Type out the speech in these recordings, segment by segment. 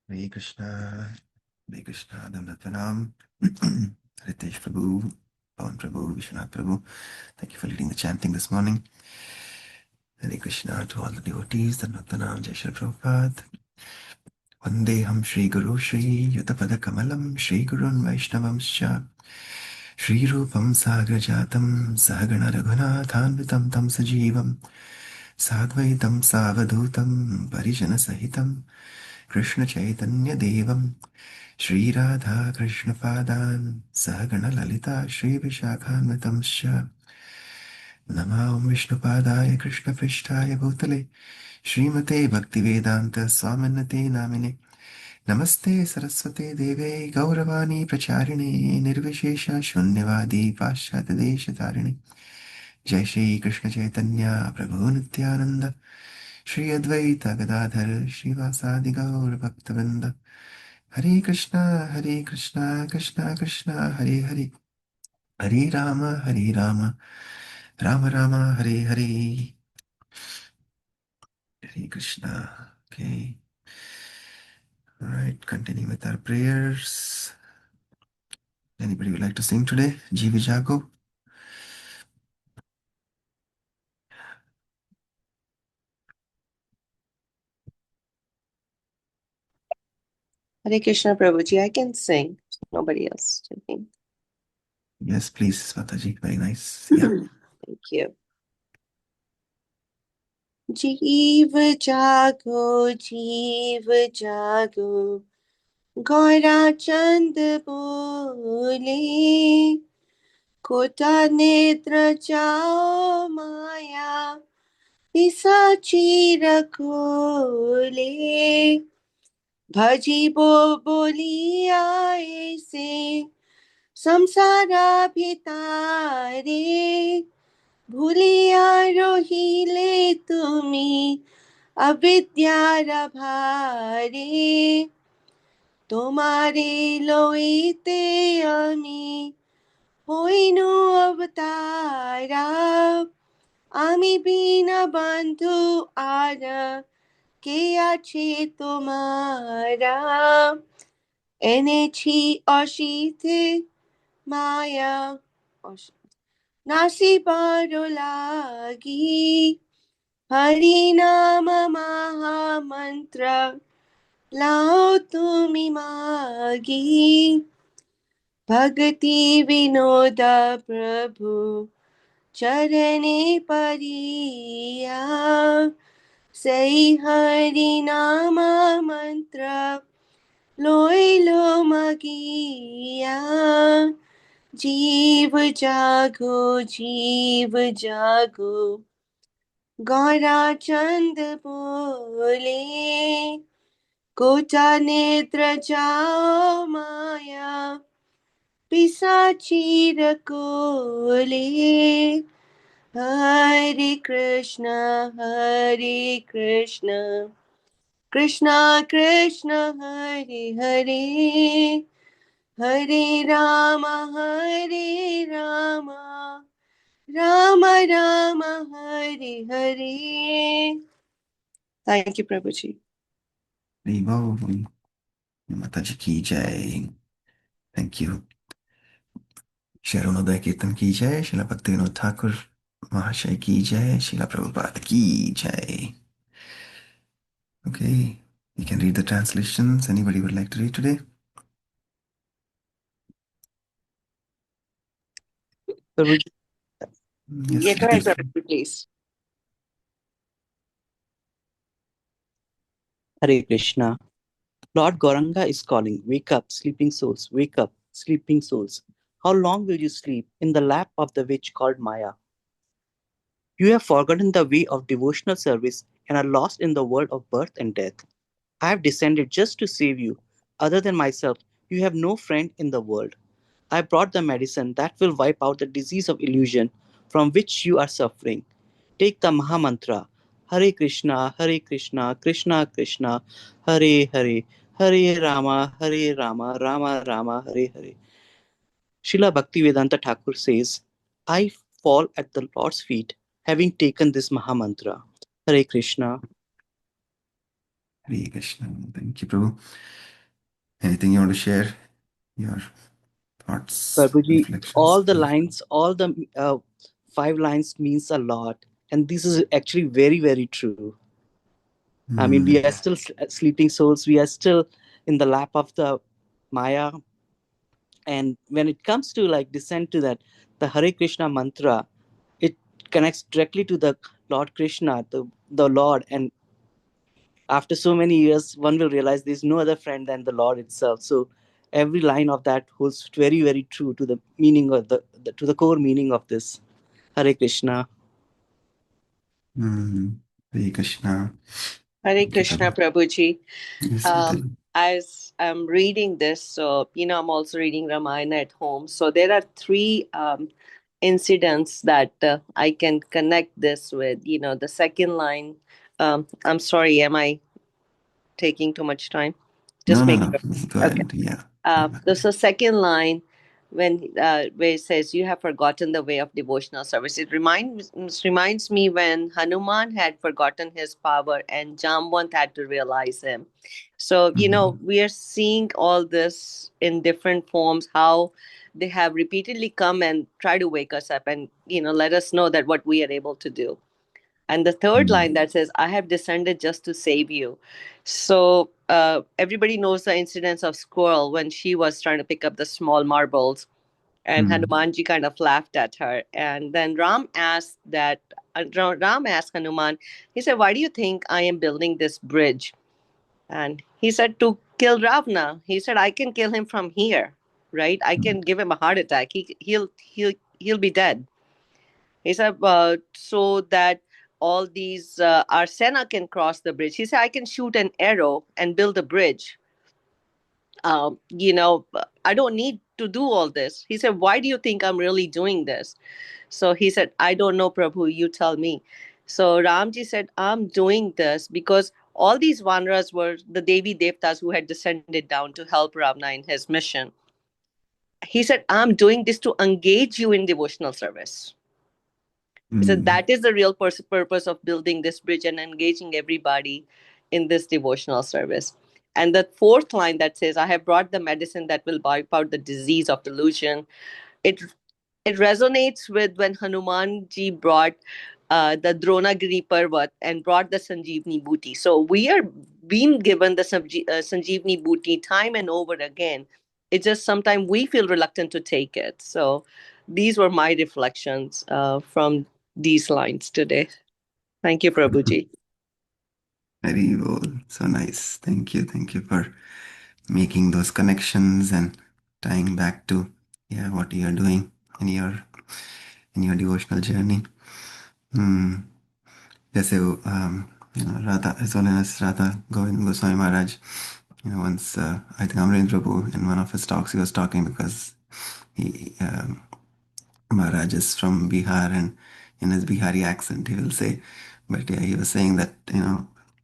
Hare Krishna, Hare Krishna, Dandatanam, Ritesh Prabhu, Pawan Prabhu, Vishwanath Prabhu. Thank you for leading the chanting this morning. Hare Krishna to all the devotees, Dandatanam, Jai Shri Prabhupada. Vandeham Shri Guru Shri Yutapada Kamalam Shri Gurun Vaishnavamscha Shri Rupam Sagrajatam Sahagana Raghunathanvitam Tam Sajivam Sadvaitam Savadhutam Parijana Sahitam Krishna Chaitanya Devam Shri Radha Krishna Padan Sahagana Lalita Shri Vishakhanvitamscha Namah Vishnupadaya Krishna Prishtaya Bhutale Srimate Bhaktivedanta Swaminate Namine Namaste Saraswate Deve Gauravani Pracharine Nirvishesha Shunyavadi Pashyata Deshatarine Jai Shri Krishna Chaitanya Prabhu Nityananda Shri Advaita Gadadhar Srivasadi Gaur Bhaktavinda Hare Krishna Krishna Krishna Hare Hare Hare Rama Rama Rama Hare Hare Hare Krishna. Okay. All right, continuing with our prayers. Anybody would like to sing today? Jivi Jago? Hare Krishna Prabhuji, I can sing. Nobody else can sing. Yes, please, Mataji. Very nice. Yeah. Thank you. जीव जागो गौरा चंद बोले कोटा नेत्र जाओ माया पिसाची रखोले भजी बोली आए से संसारा भितारे भूलिया रोहिले तुम्ही अविद्यार भारे तुम्हारे लोईते आमी होइनु अवतारा आमी बिना बंधु आर के आछे तुम्हारा এনেছি অশীতে মায়া নাসি পারো লাগি হরি নাম মহামন্ত্র লাও তুমি মাগি भक्ति विनोद प्रभु चरणे परिया सही हरि नाम मंत्र लोइलो मगिया जीव जागो गौरा चंद बोले कोटा नेत्र जाओ माया पिसाची रकोले हरे Krishna Krishna Krishna Hare Hare Hare Ram Ram Ram Hare Hare. Thank you, Prabhuji. Hare Mataji ki jai. Thank you. Shri Arunodaya Kirtan ki jai. Srila Bhaktivinoda Thakur Mahashay ki jai. Srila Prabhupada ki jai. Okay. You can read the translations. Anybody would like to read today? Prabhuji. Yes, Yeah, go ahead, Ritesh. Prabhuji, please. Hare Krishna. Lord Gauranga is calling. Wake up, sleeping souls. Wake up, sleeping souls. How long will you sleep in the lap of the witch called Maya? You have forgotten the way of devotional service and are lost in the world of birth and death. I have descended just to save you. Other than myself, you have no friend in the world. I brought the medicine that will wipe out the disease of illusion from which you are suffering. Take the Maha Mantra. Hare Krishna, Krishna Krishna, Hare Hare, Hare Rama, Rama Rama, Hare Hare. Srila Bhaktivedanta Thakur says, I fall at the Lord's feet, having taken this Maha Mantra. Hare Krishna. Hare Krishna. Thank you, Prabhu. Anything you want to share? Your thoughts, Prabhuji, reflections? all the lines, all the 5 lines means a lot. And this is actually very, very true. I mean, we are still sleeping souls. We are still in the lap of the Maya. And when it comes to like descent to that, the Hare Krishna mantra, it connects directly to the Lord Krishna, the Lord. And after so many years, one will realize there's no other friend than the Lord itself. So every line of that holds very, very true to the meaning of to the core meaning of this. Hare Krishna. Hare Krishna. Hare Thank you, Krishna, Prabhu. Prabhuji. Yes, Um, Mataji. as I'm reading this, so I'm also reading Ramayana at home. So there are three incidents that I can connect this with. The second line. I'm sorry, am I taking too much time? No, Just no, make no. sure. Go Okay. ahead. Yeah. There's a second line when where it says you have forgotten the way of devotional service. It reminds me when Hanuman had forgotten his power and Jambant had to realize him. So we are seeing all this in different forms. How they have repeatedly come and try to wake us up and let us know that what we are able to do. And the third line that says, I have descended just to save you. So everybody knows the incidents of Squirrel when she was trying to pick up the small marbles, and Hanumanji kind of laughed at her. And then Ram asked Hanuman, he said, why do you think I am building this bridge? And he said, to kill Ravana. He said, I can kill him from here, right? I can give him a heart attack. He'll be dead. He said, so that all these, our Sena can cross the bridge. He said, I can shoot an arrow and build a bridge. I don't need to do all this. He said, why do you think I'm really doing this? So he said, I don't know, Prabhu, you tell me. So Ramji said, I'm doing this because all these Vanaras were the Devi Devtas who had descended down to help Ravana in his mission. He said, I'm doing this to engage you in devotional service. He said that is the real purpose of building this bridge and engaging everybody in this devotional service. And the fourth line that says, I have brought the medicine that will wipe out the disease of delusion. It resonates with when Hanumanji brought the Dronagiri Parvat and brought the Sanjeevni Booty. So we are being given the Sanjeevni Booty time and over again. It's just sometimes we feel reluctant to take it. So these were my reflections from these lines today. Thank you, Prabhuji. Very well. So nice. Thank you. Thank you for making those connections and tying back to what you are doing in your devotional journey. जैसे वो Radha, His Holiness Radha Govind Goswami Maharaj, once I think Amrendra Prabhu in one of his talks he was talking because he Maharaj is from Bihar and in his Bihari accent he will say, but yeah, he was saying that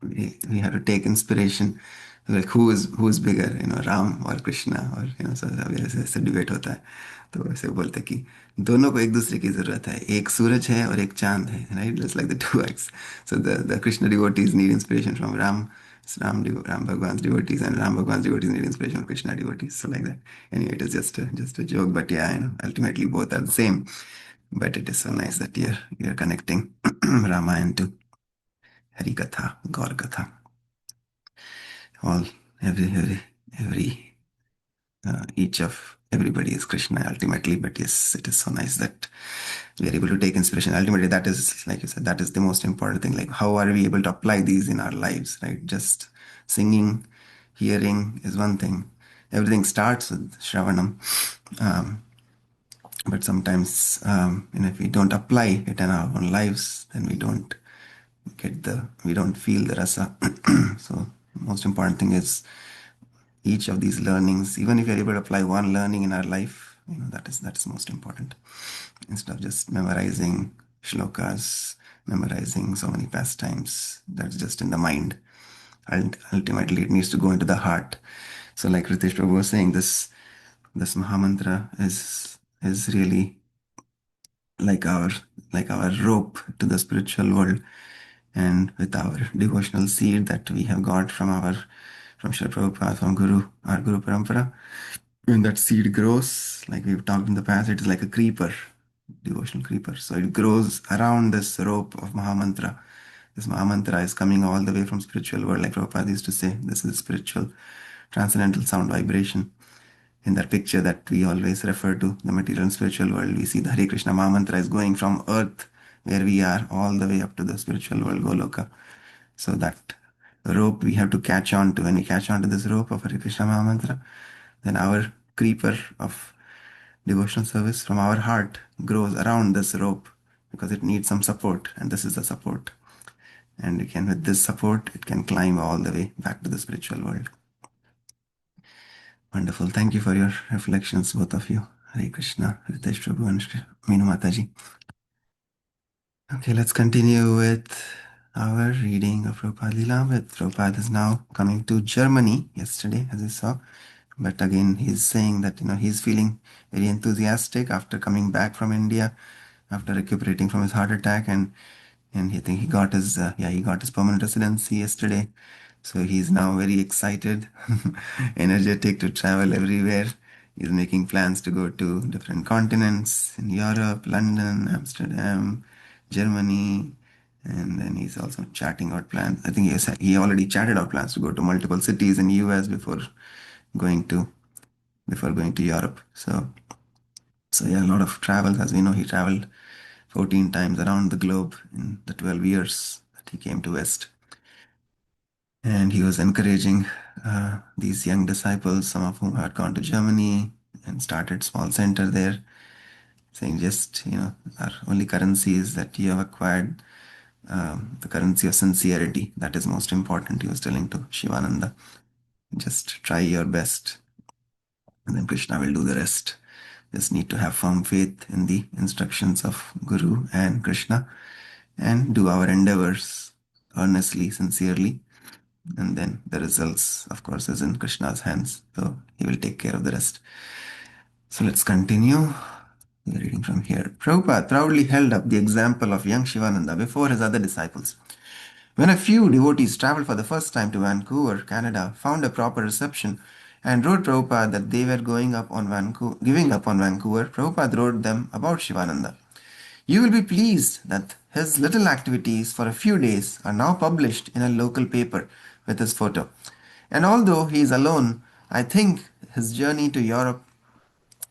we have to take inspiration, like who is bigger, Ram or Krishna, or so ऐसे debate होता है तो वैसे बोलते हैं कि दोनों को एक दूसरे की जरूरत है, एक सूरज है और एक चांद है, right? Just like the two eggs. So the Krishna devotees need inspiration from Ram Bhagwan's devotees, and Ram Bhagwan's devotees need inspiration from Krishna devotees. So like that. Anyway, it is just a joke, but yeah, ultimately both are the same. But it is so nice that you're connecting Ramayana to Harikatha, Gaur Katha. All every each of everybody is Krishna ultimately. But yes, it is so nice that we are able to take inspiration. Ultimately, that is, like you said, that is the most important thing. Like, how are we able to apply these in our lives, right? Just singing, hearing is one thing. Everything starts with Shravanam. But sometimes, if we don't apply it in our own lives, then we don't feel the rasa. So, most important thing is each of these learnings, even if you're able to apply one learning in our life, that is most important. Instead of just memorizing shlokas, memorizing so many pastimes, that's just in the mind. And ultimately, it needs to go into the heart. So, like Ritesh Prabhu was saying, this Mahamantra is really like our rope to the spiritual world. And with our devotional seed that we have got from Srila Prabhupada, from Guru, our Guru Parampara, when that seed grows, like we've talked in the past, it is like a creeper, devotional creeper. So it grows around this rope of Mahamantra. This Mahamantra is coming all the way from spiritual world, like Prabhupada used to say. This is spiritual, transcendental sound vibration. In that picture that we always refer to, the material and spiritual world, we see the Hare Krishna Mahamantra is going from earth, where we are, all the way up to the spiritual world, Goloka. So that rope we have to catch on to. When we catch on to this rope of Hare Krishna Mahamantra, then our creeper of devotional service from our heart grows around this rope because it needs some support, and this is the support. And it can, with this support, it can climb all the way back to the spiritual world. Wonderful. Thank you for your reflections, both of you. Hare Krishna, Ritesh Prabhu and Meenu Mataji. Okay, let's continue with our reading of Prabhupada Lila. Prabhupada is now coming to Germany yesterday, as you saw. But again, he's saying that he's feeling very enthusiastic after coming back from India, after recuperating from his heart attack, and he think he got his he got his permanent residency yesterday. So he's now very excited, energetic to travel everywhere. He's making plans to go to different continents in Europe, London, Amsterdam, Germany, and then he's also chatting out plans. I think he already chatted out plans to go to multiple cities in US before going to Europe. So yeah, a lot of travels. As we know, he traveled 14 times around the globe in the 12 years that he came to West. And he was encouraging these young disciples, some of whom had gone to Germany and started small center there, saying just, our only currency is that you have acquired the currency of sincerity. That is most important, he was telling to Shivananda. Just try your best, and then Krishna will do the rest. Just need to have firm faith in the instructions of Guru and Krishna and do our endeavors earnestly, sincerely. And then the results, of course, is in Krishna's hands. So he will take care of the rest. So let's continue. We're reading from here. Prabhupada proudly held up the example of young Shivananda before his other disciples. When a few devotees traveled for the first time to Vancouver, Canada, found a proper reception, and wrote Prabhupada that they were giving up on Vancouver, Prabhupada wrote them about Shivananda. You will be pleased that his little activities for a few days are now published in a local paper with his photo. And although he is alone, I think his journey to Europe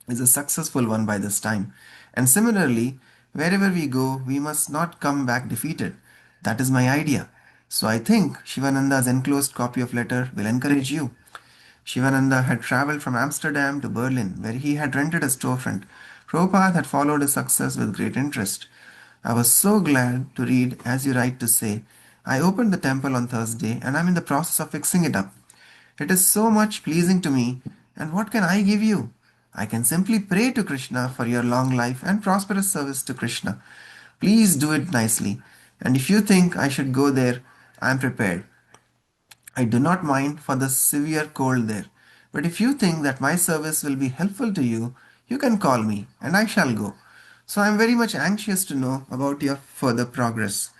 is a successful one by this time. And similarly, wherever we go, we must not come back defeated. That is my idea. So I think Shivananda's enclosed copy of letter will encourage you. Shivananda had traveled from Amsterdam to Berlin, where he had rented a storefront. Prabhupada had followed his success with great interest. I was so glad to read, as you write to say, I opened the temple on Thursday and I'm in the process of fixing it up. It is so much pleasing to me, and what can I give you? I can simply pray to Krishna for your long life and prosperous service to Krishna. Please do it nicely, and if you think I should go there, I am prepared. I do not mind for the severe cold there, but if you think that my service will be helpful to you, you can call me and I shall go. So I am very much anxious to know about your further progress.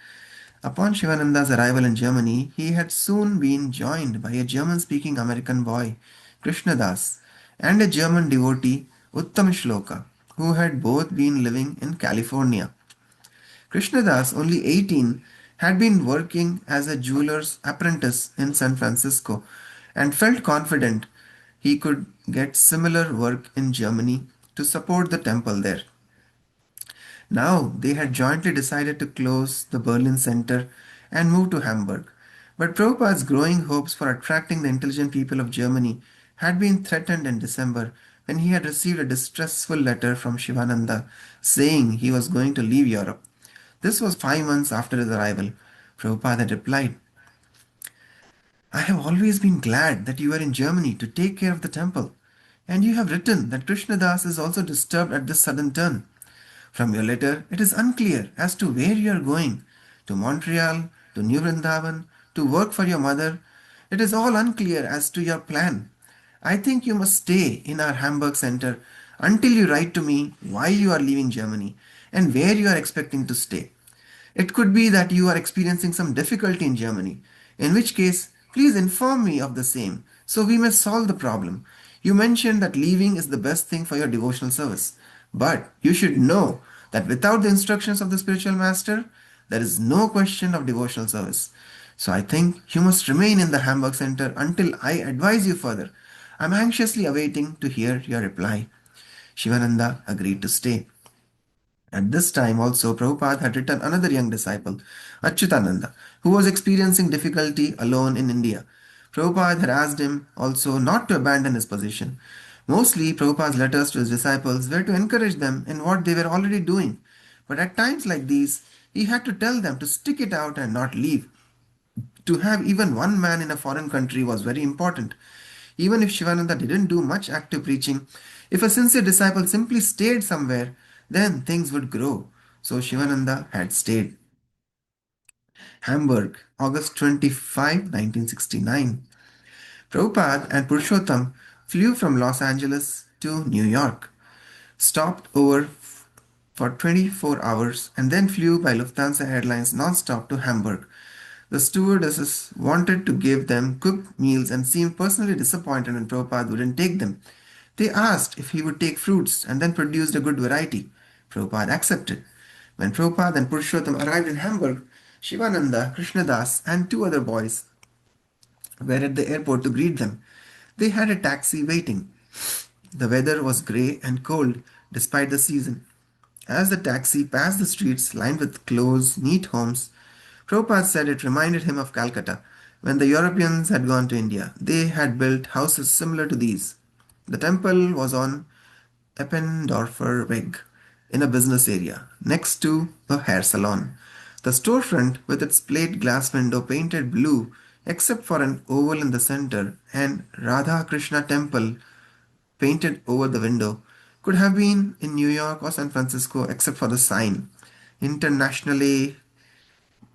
Upon Shivananda's arrival in Germany, he had soon been joined by a German speaking American boy, Krishnadas, and a German devotee, Uttam Shloka, who had both been living in California. Krishnadas, only 18, had been working as a jeweler's apprentice in San Francisco and felt confident he could get similar work in Germany to support the temple there. Now they had jointly decided to close the Berlin Center and move to Hamburg. But Prabhupada's growing hopes for attracting the intelligent people of Germany had been threatened in December when he had received a distressful letter from Shivananda saying he was going to leave Europe. This was 5 months after his arrival. Prabhupada had replied, I have always been glad that you are in Germany to take care of the temple, and you have written that Krishnadas is also disturbed at this sudden turn. From your letter, it is unclear as to where you are going. To Montreal, to New Vrindavan, to work for your mother. It is all unclear as to your plan. I think you must stay in our Hamburg center until you write to me why you are leaving Germany and where you are expecting to stay. It could be that you are experiencing some difficulty in Germany, in which case, please inform me of the same so we may solve the problem. You mentioned that leaving is the best thing for your devotional service, but you should know that without the instructions of the spiritual master, there is no question of devotional service. So I think you must remain in the Hamburg Center until I advise you further. I'm anxiously awaiting to hear your reply. Shivananda agreed to stay. At this time also, Prabhupada had written another young disciple, Achyutananda, who was experiencing difficulty alone in India. Prabhupada had asked him also not to abandon his position. Mostly, Prabhupada's letters to his disciples were to encourage them in what they were already doing. But at times like these, he had to tell them to stick it out and not leave. To have even one man in a foreign country was very important. Even if Shivananda didn't do much active preaching, if a sincere disciple simply stayed somewhere, then things would grow. So Shivananda had stayed. Hamburg, August 25, 1969. Prabhupada and Purushottam flew from Los Angeles to New York, stopped over for 24 hours, and then flew by Lufthansa Airlines non-stop to Hamburg. The stewardesses wanted to give them cooked meals and seemed personally disappointed when Prabhupada wouldn't take them. They asked if he would take fruits and then produced a good variety. Prabhupada accepted. When Prabhupada and Purushottam arrived in Hamburg, Shivananda, Krishnadas, and two other boys were at the airport to greet them. They had a taxi waiting. The weather was grey and cold despite the season. As the taxi passed the streets lined with close, neat homes, Prabhupada said it reminded him of Calcutta. When the Europeans had gone to India, they had built houses similar to these. The temple was on Eppendorfer Weg in a business area next to a hair salon. The storefront, with its plate glass window painted blue except for an oval in the center and Radha Krishna temple painted over the window, could have been in New York or San Francisco except for the sign. Internationally,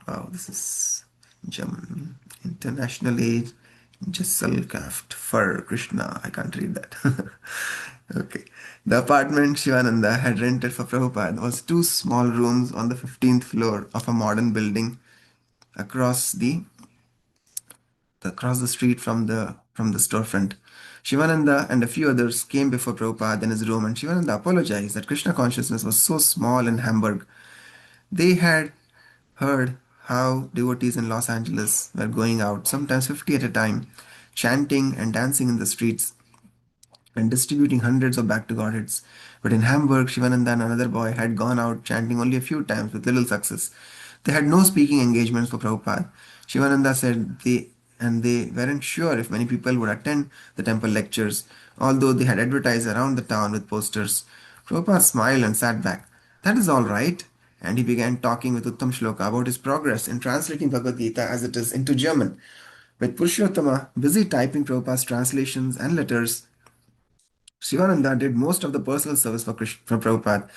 wow, this is German. Internationally Gesellschaft für Krishna. I can't read that. Okay. The apartment Shivananda had rented for Prabhupada was two small rooms on the 15th floor of a modern building across the street from the storefront. Shivananda and a few others came before Prabhupada in his room, and Shivananda apologized that Krishna consciousness was so small in Hamburg. They had heard how devotees in Los Angeles were going out, sometimes 50 at a time, chanting and dancing in the streets and distributing hundreds of back to Godheads. But in Hamburg, Shivananda and another boy had gone out chanting only a few times with little success. They had no speaking engagements for Prabhupada. Shivananda said they weren't sure if many people would attend the temple lectures, although they had advertised around the town with posters. Prabhupada smiled and sat back. That is all right. And he began talking with Uttam Shloka about his progress in translating Bhagavad Gita as it is into German. With Purushottama busy typing Prabhupada's translations and letters, Shivananda did most of the personal service for Prabhupada,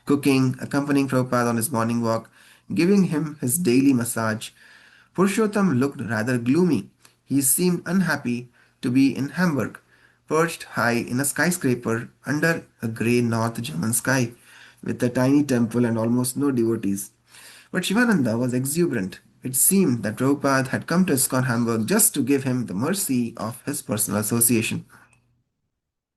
cooking, accompanying Prabhupada on his morning walk, giving him his daily massage. Purushottam looked rather gloomy. He seemed unhappy to be in Hamburg, perched high in a skyscraper under a grey North German sky, with a tiny temple and almost no devotees. But Shivananda was exuberant. It seemed that Prabhupada had come to ISKCON Hamburg just to give him the mercy of his personal association.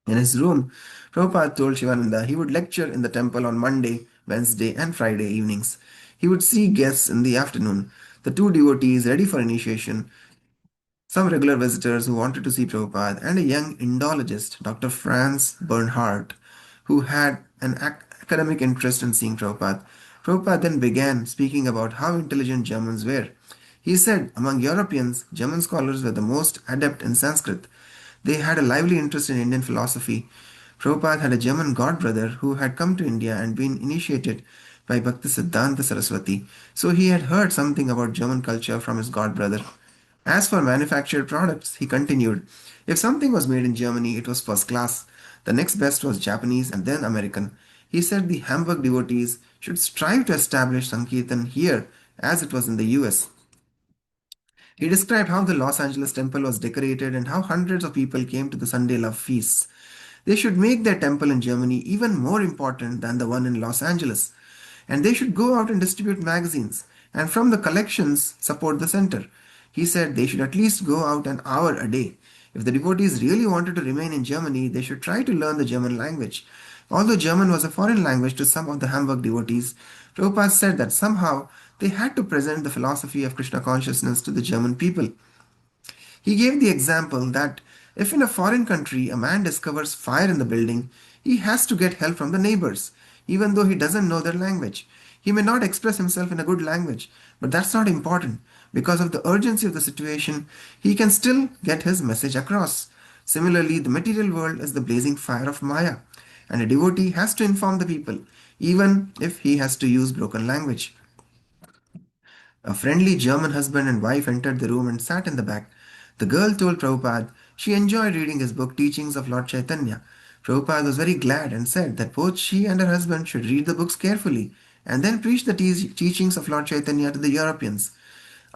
In his room, Prabhupada told Shivananda he would lecture in the temple on Monday, Wednesday, and Friday evenings. He would see guests in the afternoon, the two devotees ready for initiation, some regular visitors who wanted to see Prabhupada, and a young Indologist, Dr. Franz Bernhardt, who had an academic interest in seeing Prabhupada. Prabhupada then began speaking about how intelligent Germans were. He said among Europeans, German scholars were the most adept in Sanskrit. They had a lively interest in Indian philosophy. Prabhupada had a German godbrother who had come to India and been initiated by Bhaktisiddhanta Saraswati, so he had heard something about German culture from his godbrother. As for manufactured products, he continued, if something was made in Germany, it was first class. The next best was Japanese and then American. He said the Hamburg devotees should strive to establish Sankirtan here as it was in the US. He described how the Los Angeles temple was decorated and how hundreds of people came to the Sunday love feasts. They should make their temple in Germany even more important than the one in Los Angeles. And they should go out and distribute magazines and from the collections support the center. He said they should at least go out an hour a day. If the devotees really wanted to remain in Germany, they should try to learn the German language. Although German was a foreign language to some of the Hamburg devotees, Prabhupada said that somehow they had to present the philosophy of Krishna consciousness to the German people. He gave the example that if in a foreign country a man discovers fire in the building, he has to get help from the neighbors, even though he doesn't know their language. He may not express himself in a good language, but that's not important. Because of the urgency of the situation, he can still get his message across. Similarly, the material world is the blazing fire of Maya, and a devotee has to inform the people, even if he has to use broken language. A friendly German husband and wife entered the room and sat in the back. The girl told Prabhupada she enjoyed reading his book Teachings of Lord Chaitanya. Prabhupada was very glad and said that both she and her husband should read the books carefully and then preach the teachings of Lord Chaitanya to the Europeans.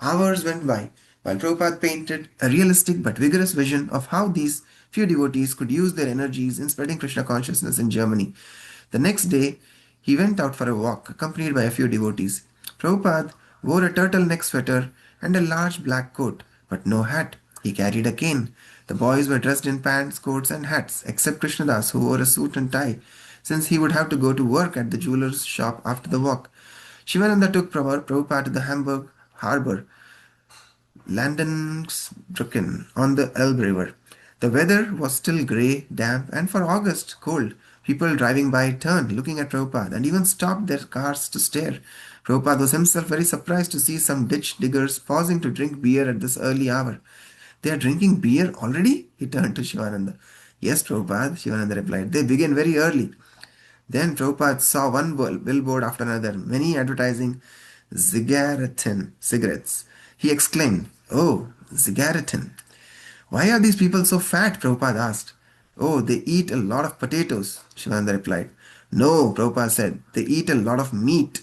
Hours went by while Prabhupada painted a realistic but vigorous vision of how these few devotees could use their energies in spreading Krishna consciousness in Germany. The next day, he went out for a walk, accompanied by a few devotees. Prabhupada wore a turtleneck sweater and a large black coat, but no hat. He carried a cane. The boys were dressed in pants, coats, and hats, except Krishnadas, who wore a suit and tie, since he would have to go to work at the jeweler's shop after the walk. Shivananda took Prabhupada to the Hamburg harbor, Landensbrücken on the Elbe River. The weather was still grey, damp, and for August, cold. People driving by turned, looking at Prabhupada, and even stopped their cars to stare. Prabhupada was himself very surprised to see some ditch diggers pausing to drink beer at this early hour. They are drinking beer already? He turned to Shivananda. Yes, Prabhupada, Shivananda replied. They begin very early. Then Prabhupada saw one billboard after another, many advertising Zigaretten cigarettes. He exclaimed, Oh, Zigaretten. Why are these people so fat? Prabhupada asked. Oh, they eat a lot of potatoes, Shivananda replied. No, Prabhupada said, they eat a lot of meat.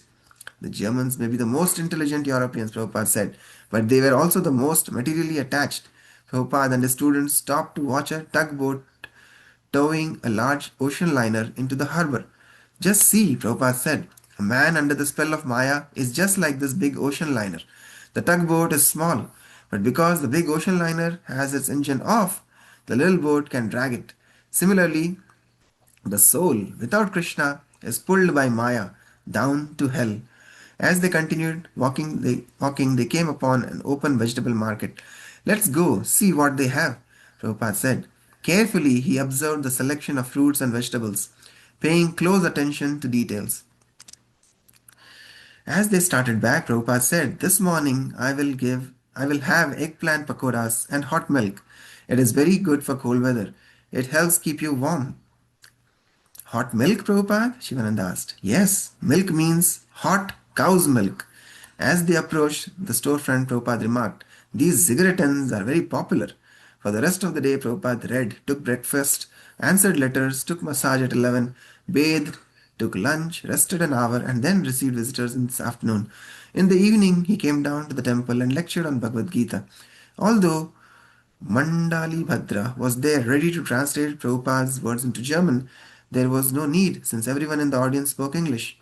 The Germans may be the most intelligent Europeans, Prabhupada said, but they were also the most materially attached. Prabhupada and his students stopped to watch a tugboat towing a large ocean liner into the harbor. Just see, Prabhupada said, a man under the spell of Maya is just like this big ocean liner. The tugboat is small, but because the big ocean liner has its engine off, the little boat can drag it. Similarly, the soul, without Krishna, is pulled by Maya down to hell. As they continued walking, they came upon an open vegetable market. Let's go, see what they have, Prabhupada said. Carefully, he observed the selection of fruits and vegetables, paying close attention to details. As they started back, Prabhupada said, This morning I will have eggplant pakoras and hot milk. It is very good for cold weather. It helps keep you warm. Hot milk, Prabhupada? Shivananda asked. Yes, milk means hot cow's milk. As they approached the storefront, Prabhupada remarked, These zigaretens are very popular. For the rest of the day, Prabhupada read, took breakfast, answered letters, took massage at 11, bathed, took lunch, rested an hour, and then received visitors in the afternoon. In the evening, he came down to the temple and lectured on Bhagavad Gita. Although Mandali Bhadra was there ready to translate Prabhupada's words into German, there was no need since everyone in the audience spoke English.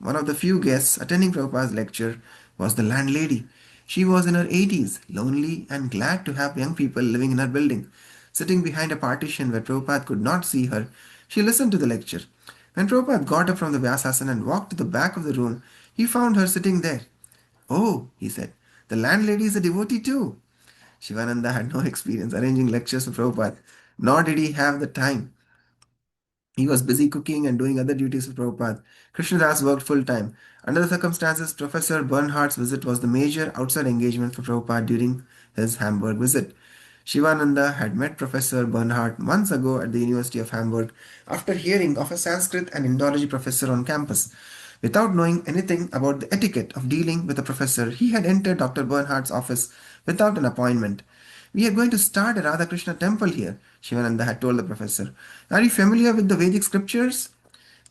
One of the few guests attending Prabhupada's lecture was the landlady. She was in her 80s, lonely and glad to have young people living in her building. Sitting behind a partition where Prabhupada could not see her, she listened to the lecture. When Prabhupada got up from the Vyasasana and walked to the back of the room, he found her sitting there. Oh, he said, the landlady is a devotee too. Shivananda had no experience arranging lectures for Prabhupada, nor did he have the time. He was busy cooking and doing other duties for Prabhupada. Krishnadas worked full time. Under the circumstances, Professor Bernhardt's visit was the major outside engagement for Prabhupada during his Hamburg visit. Shivananda had met Professor Bernhardt months ago at the University of Hamburg after hearing of a Sanskrit and Indology professor on campus. Without knowing anything about the etiquette of dealing with a professor, he had entered Dr. Bernhardt's office without an appointment. We are going to start a Radha Krishna temple here, Shivananda had told the professor. Are you familiar with the Vedic scriptures?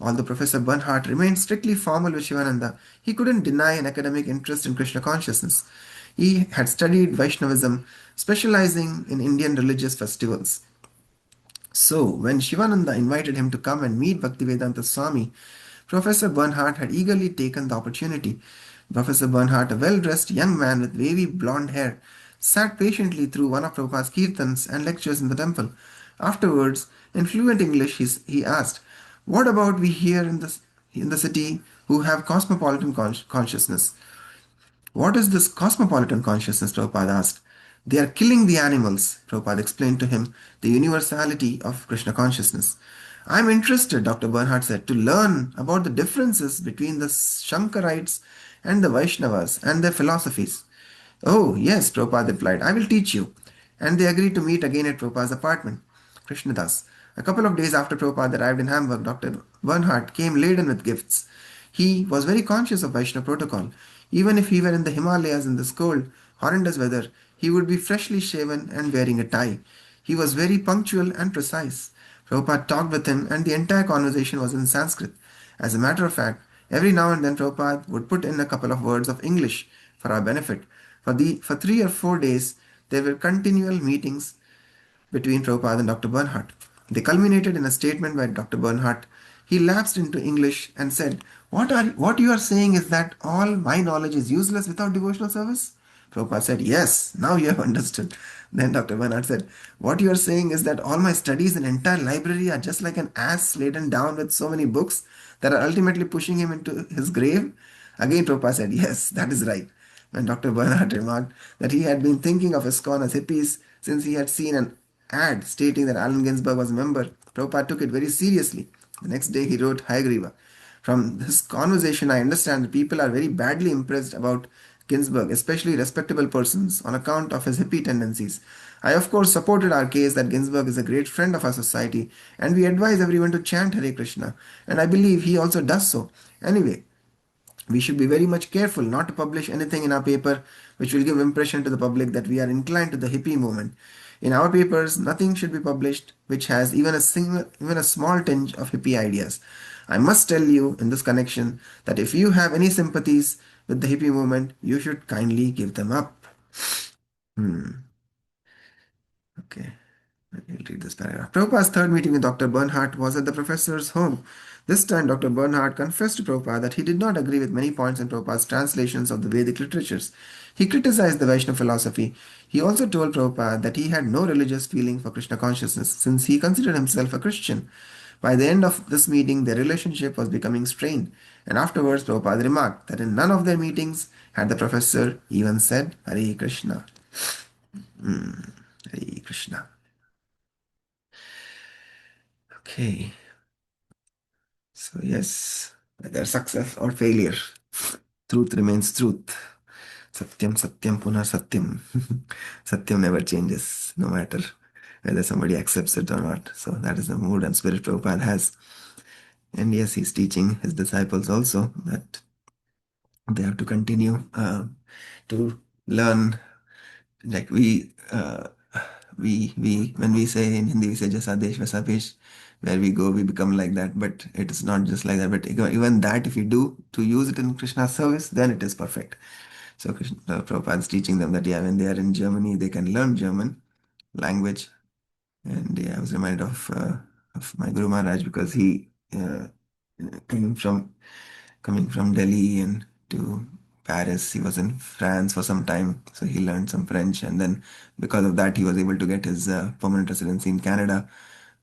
Although Professor Bernhardt remained strictly formal with Shivananda, he couldn't deny an academic interest in Krishna consciousness. He had studied Vaishnavism, specializing in Indian religious festivals. So, when Shivananda invited him to come and meet Bhaktivedanta Swami, Professor Bernhardt had eagerly taken the opportunity. Professor Bernhardt, a well-dressed young man with wavy blonde hair, sat patiently through one of Prabhupada's kirtans and lectures in the temple. Afterwards, in fluent English, he asked, "What about we here in the city who have cosmopolitan consciousness? What is this cosmopolitan consciousness?" Prabhupada asked. "They are killing the animals," Prabhupada explained to him the universality of Krishna consciousness. "I'm interested," Dr. Bernhardt said, "to learn about the differences between the Shankarites and the Vaishnavas and their philosophies." "Oh, yes," Prabhupada replied, "I will teach you." And they agreed to meet again at Prabhupada's apartment. Krishnadas. A couple of days after Prabhupada arrived in Hamburg, Dr. Bernhardt came laden with gifts. He was very conscious of Vaishnava protocol. Even if he were in the Himalayas in this cold, horrendous weather, he would be freshly shaven and wearing a tie. He was very punctual and precise. Prabhupada talked with him, and the entire conversation was in Sanskrit. As a matter of fact, every now and then Prabhupada would put in a couple of words of English for our benefit. For 3 or 4 days, there were continual meetings between Prabhupada and Dr. Bernhardt. They culminated in a statement by Dr. Bernhardt. He lapsed into English and said, What you are saying is that all my knowledge is useless without devotional service?" Prabhupada said, "Yes, now you have understood." Then Dr. Bernhardt said, "What you are saying is that all my studies and entire library are just like an ass laden down with so many books that are ultimately pushing him into his grave?" Again, Prabhupada said, "Yes, that is right." When Dr. Bernhardt remarked that he had been thinking of ISKCON as hippies since he had seen an ad stating that Allen Ginsberg was a member, Prabhupada took it very seriously. The next day he wrote, "Hayagriva, from this conversation I understand that people are very badly impressed about Ginsberg, especially respectable persons, on account of his hippie tendencies. I of course supported our case that Ginsberg is a great friend of our society and we advise everyone to chant Hare Krishna, and I believe he also does so. Anyway, we should be very much careful not to publish anything in our paper which will give impression to the public that we are inclined to the hippie movement. In our papers, nothing should be published which has even a small tinge of hippie ideas. I must tell you in this connection that if you have any sympathies with the hippie movement, you should kindly give them up." Okay. We'll read this paragraph. Prabhupada's third meeting with Dr. Bernhardt was at the professor's home. This time, Dr. Bernhardt confessed to Prabhupada that he did not agree with many points in Prabhupada's translations of the Vedic literatures. He criticized the Vaishnava philosophy. He also told Prabhupada that he had no religious feeling for Krishna consciousness since he considered himself a Christian. By the end of this meeting, their relationship was becoming strained, and afterwards Prabhupada remarked that in none of their meetings had the professor even said Hare Krishna. Hare Krishna. Okay. So, yes, whether success or failure, truth remains truth. Satyam, Satyam, Punar Satyam. Satyam never changes, no matter whether somebody accepts it or not. So, that is the mood and spirit Prabhupada has. And yes, he's teaching his disciples also that they have to continue to learn. Like we when we say in Hindi we say jasa desh vaisa vesh, where we go we become like that, but it is not just like that, but even that if you do to use it in Krishna's service, then it is perfect. So Krishna Prabhupada is teaching them that yeah, when they are in Germany they can learn German language. And yeah, I was reminded of my Guru Maharaj because he coming from coming from Delhi and to Paris. He was in France for some time, so he learned some French, and then because of that, he was able to get his permanent residency in Canada.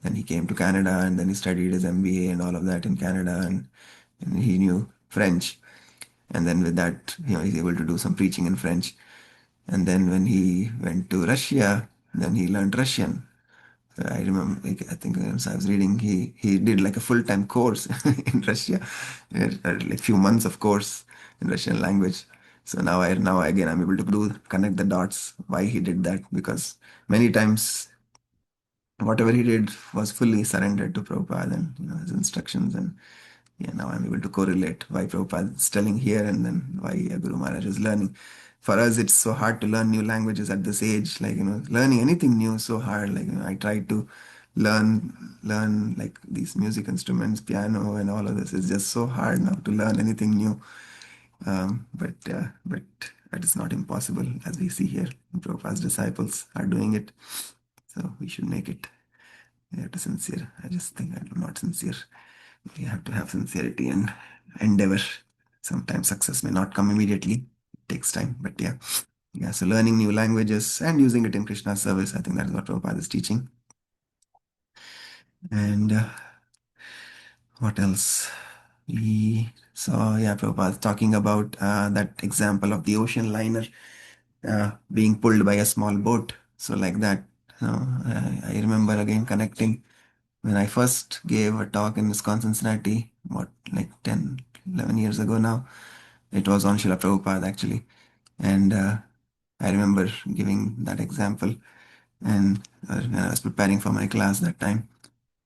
Then he came to Canada, and then he studied his MBA and all of that in Canada, and he knew French. And then with that, he's able to do some preaching in French. And then when he went to Russia, then he learned Russian. I remember, like, I think as I was reading, he did like a full-time course in Russia, like few months of course in Russian language. So now again I'm able to connect the dots why he did that, because many times whatever he did was fully surrendered to Prabhupada and his instructions. And yeah, now I'm able to correlate why Prabhupada is telling here and then why Guru Maharaj is learning. For us, it's so hard to learn new languages at this age. Like, learning anything new is so hard. Like, I tried to learn like these music instruments, piano and all of this. It's just so hard now to learn anything new. But that is not impossible, as we see here. Prabhupada's disciples are doing it. So we should make it. We have to sincere. I just think I'm not sincere. We have to have sincerity and endeavor. Sometimes success may not come immediately. It takes time, but yeah. Yeah, so learning new languages and using it in Krishna's service, I think that is what Prabhupada is teaching. And what else? We saw, yeah, Prabhupada talking about that example of the ocean liner being pulled by a small boat. So like that, I remember again connecting when I first gave a talk in Wisconsin, Cincinnati, what, like 10, 11 years ago now. It was on Srila Prabhupada actually. And I remember giving that example. And when I was preparing for my class that time,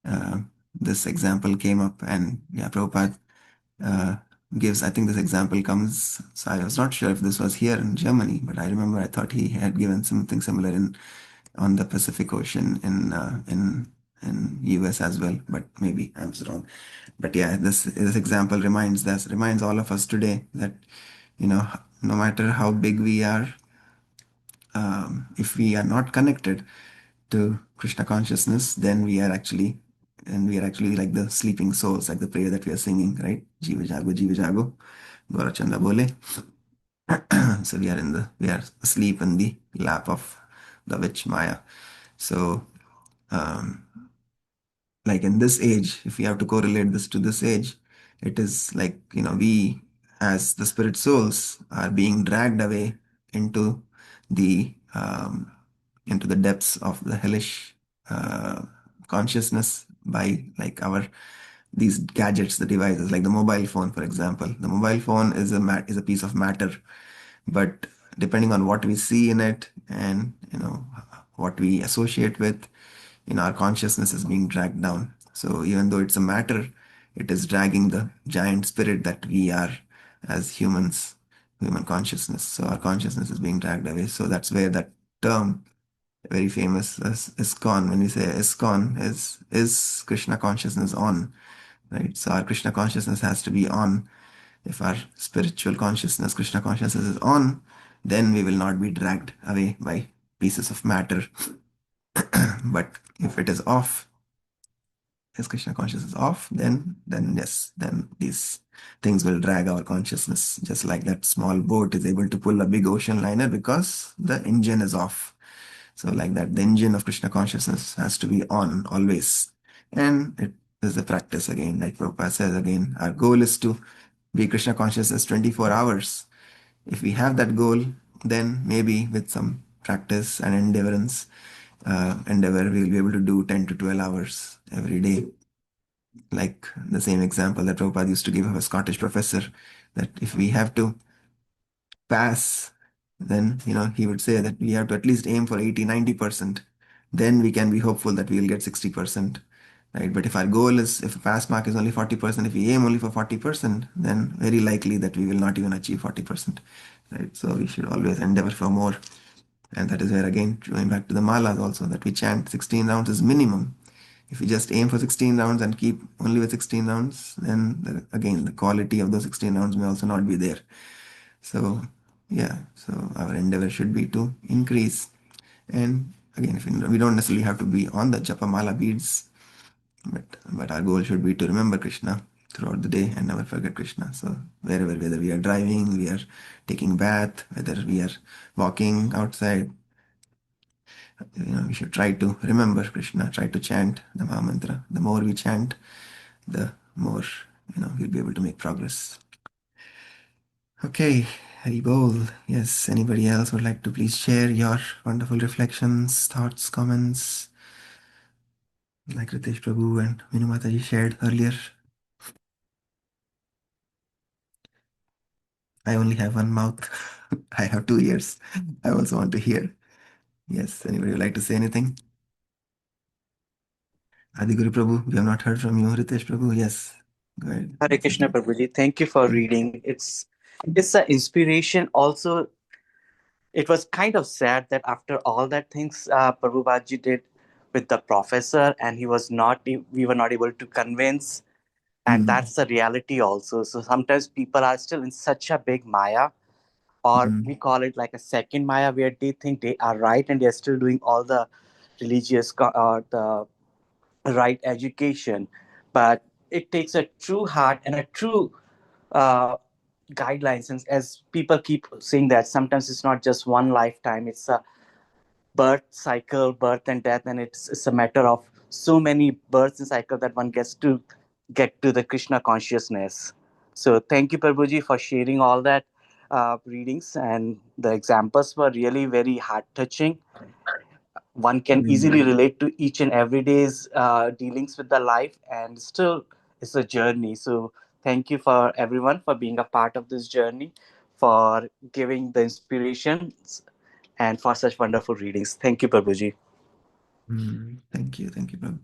uh, this example came up. And yeah, Prabhupada uh, gives, I think this example comes, so I was not sure if this was here in Germany, but I remember I thought he had given something similar in on the Pacific Ocean in US as well, but maybe I'm wrong. But yeah, this example reminds all of us today that no matter how big we are, if we are not connected to Krishna consciousness, then we are actually like the sleeping souls, like the prayer that we are singing, right? Jiva jago, Gaurachanda bole. So we are asleep in the lap of the witch Maya. So um, like in this age, if we have to correlate this to this age, it is like, we as the spirit souls are being dragged away into the into the depths of the hellish uh, consciousness by like our these gadgets, the devices, like the mobile phone, for example. The mobile phone is is a piece of matter, but depending on what we see in it and what we associate with, our consciousness is being dragged down. So even though it's a matter, it is dragging the giant spirit that we are as humans, human consciousness. So our consciousness is being dragged away. So that's where that term, very famous as ISKCON, when we say ISKCON, is Krishna consciousness on, right? So our Krishna consciousness has to be on. If our spiritual consciousness, Krishna consciousness is on, then we will not be dragged away by pieces of matter. But if it is off, if Krishna consciousness is off, then yes, then these things will drag our consciousness, just like that small boat is able to pull a big ocean liner because the engine is off. So like that, the engine of Krishna consciousness has to be on always. And it is a practice again, like Prabhupada says again, our goal is to be Krishna consciousness 24 hours. If we have that goal, then maybe with some practice and endeavor, we'll be able to do 10 to 12 hours every day. Like the same example that Prabhupada used to give of a Scottish professor, that if we have to pass, then he would say that we have to at least aim for 80-90%. Then we can be hopeful that we'll get 60%. Right? But if our goal is, if a pass mark is only 40%, if we aim only for 40%, then very likely that we will not even achieve 40%. Right? So we should always endeavor for more. And that is where, again, going back to the malas also, that we chant 16 rounds is minimum. If we just aim for 16 rounds and keep only with 16 rounds, then again, the quality of those 16 rounds may also not be there. So, yeah, so our endeavor should be to increase. And again, if we don't necessarily have to be on the Japamala beads, but our goal should be to remember Krishna throughout the day and never forget Krishna. So whether we are driving, we are taking bath, whether we are walking outside, we should try to remember Krishna, try to chant the Maha Mantra. The more we chant, the more we'll be able to make progress. Okay, Hari Bol. Yes, anybody else would like to please share your wonderful reflections, thoughts, comments, like Ritesh Prabhu and Minu Mataji shared earlier? I only have one mouth. I have 2 ears. I also want to hear. Yes, anybody would like to say anything? Adiguru Prabhu, we have not heard from you. Ritesh Prabhu, yes. Go ahead. Hare Krishna Prabhuji, thank you for reading. It's an inspiration. Also, it was kind of sad that after all that things Prabhupada did with the professor, and we were not able to convince, and Mm, that's the reality also. So sometimes people are still in such a big maya, or mm, we call it like a second maya, where they think they are right and they're still doing all the the right education. But it takes a true heart and a true uh, guidelines, and as people keep saying that sometimes it's not just one lifetime, it's a birth cycle, birth and death, and it's a matter of so many births and cycle that one gets to get to the Krishna consciousness. So thank you, Prabhuji, for sharing all that readings, and the examples were really very heart touching. One can easily relate to each and every day's dealings with the life, and still it's a journey. So thank you for everyone for being a part of this journey, for giving the inspirations, and for such wonderful readings. Thank you, Prabhuji. Thank you, Prabhu.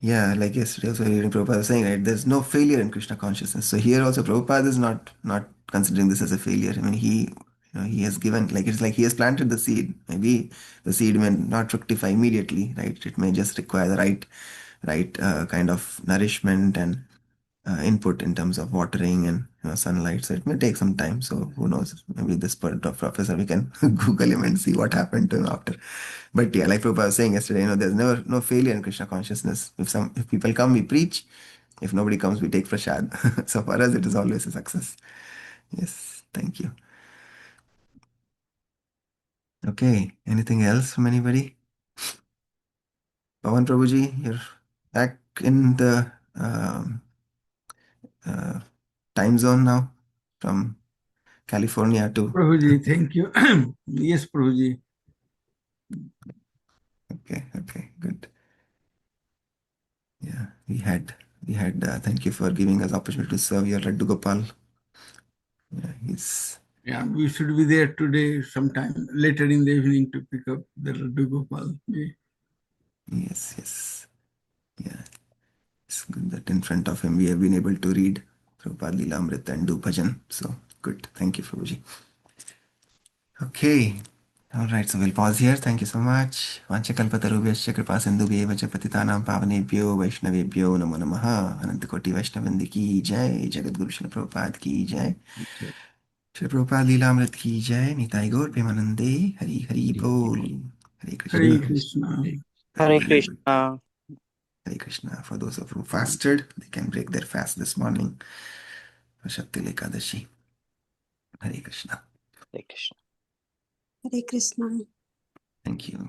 Yeah, like yesterday also reading Prabhupada was saying, right, there's no failure in Krishna consciousness. So here also Prabhupada is not considering this as a failure. I mean, he has given, like, it's like he has planted the seed. Maybe the seed may not fructify immediately, right? It may just require the right kind of nourishment and input in terms of watering and sunlight. So it may take some time. So who knows? Maybe this professor, we can Google him and see what happened to him after. But yeah, like Prabhupada was saying yesterday, there's never no failure in Krishna consciousness. If people come, we preach. If nobody comes, we take prasad. So for us, it is always a success. Yes, thank you. Okay, anything else from anybody? Pawan Prabhuji, you're back in the uh, time zone now from California to. Prabhuji, thank you. Yes, Prabhuji. Okay, good. Yeah, we had. Thank you for giving us opportunity to serve your Laddu Gopal. Yeah, we should be there today sometime later in the evening to pick up the Laddu Gopal. Yes. Yeah, it's good that in front of him we have been able to read Prabhupada Leela Amrita and do bhajan. So good. Thank you, Prabhuji. Okay. All right, so we'll pause here. Thank you so much. Vanchakalpatarubhyascha kripa sindhubhyeva cha patitanam pavanebhyo vaishnavebhyo namo namaha. Anantakoti Vaishnavindi ki jai. Jagadguru Srila Prabhupada ki jai. Srila Prabhupada Leela Amrit ki jai. Nitai Gaur Premanande. Hari Hari Bol. Hare Krishna. Hare Krishna. Hare Krishna. Hare Krishna. For those of you who fasted, they can break their fast this morning for Shakti Ekadashi. Hare Krishna. Hare Krishna. Hare Krishna. Thank you.